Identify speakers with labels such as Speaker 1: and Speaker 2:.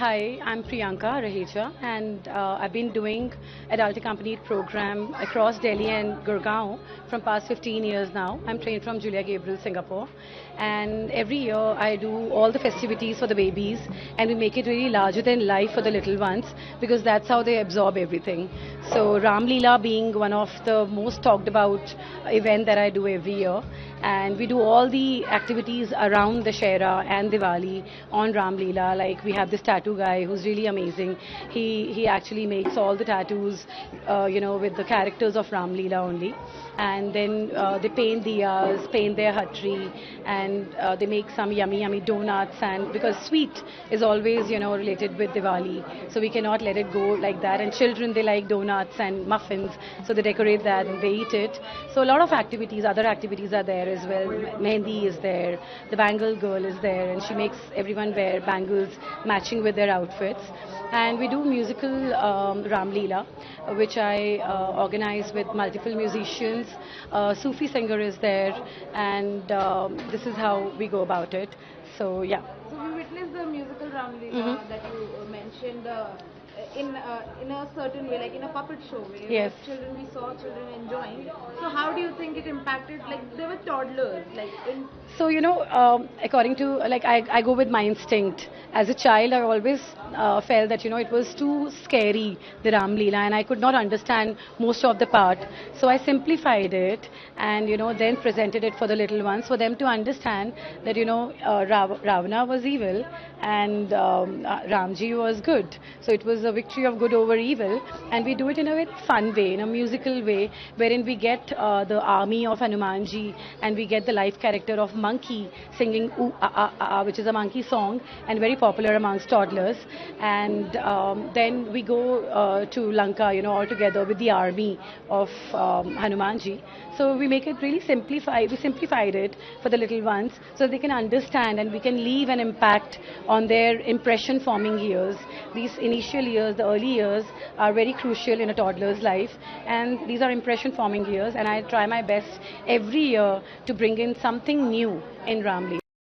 Speaker 1: Hi, I'm Priyanka Raheja, and I've been doing adult accompanied program across Delhi and Gurgaon from past 15 years now. I'm trained from Julia Gabriel, Singapore, and every year I do all the festivities for the babies, and we make it really larger than life for the little ones because that's how they absorb everything. So Ram Leela being one of the most talked about event that I do every year, and we do all the activities around the Shera and Diwali on Ram Leela. Like we have this tattoo guy who's really amazing. He actually makes all the tattoos, with the characters of Ram Leela only. And then they paint diyas, paint their hatri, and they make some yummy donuts. And because sweet is always related with Diwali, so we cannot let it go like that. And children, they like donuts and muffins, so they decorate that and they eat it. So a lot of activities, other activities are there as well. Mehendi is there, the bangle girl is there, and she makes everyone wear bangles matching with their outfits. And we do musical Ram Leela, which I organize with multiple musicians. Sufi singer is there, and this is how we go about it. So yeah.
Speaker 2: So we witnessed the musical Ram Leela that you mentioned in a certain way, like in a puppet show way.
Speaker 1: Yes.
Speaker 2: Children, we saw children enjoying. So how do you think it impacted? Like they were toddlers, like in.
Speaker 1: So, according to, like, I go with my instinct. As a child, I always felt that, it was too scary, the Ram Leela, and I could not understand most of the part. So I simplified it and, then presented it for the little ones for them to understand that, Ravana was evil and Ramji was good. So it was a victory of good over evil. And we do it in a very fun way, in a musical way, wherein we get the army of Hanumanji and we get the life character of monkey singing ooh ah ah ah, ah, which is a monkey song and very popular amongst toddlers. And then we go to Lanka, all together with the army of Hanumanji. So we make it really simplified. We simplified it for the little ones so they can understand and we can leave an impact on their impression forming years. These initial years, the early years, are very crucial in a toddler's life, and these are impression forming years. And I try my best every year to bring in something new in Ramli.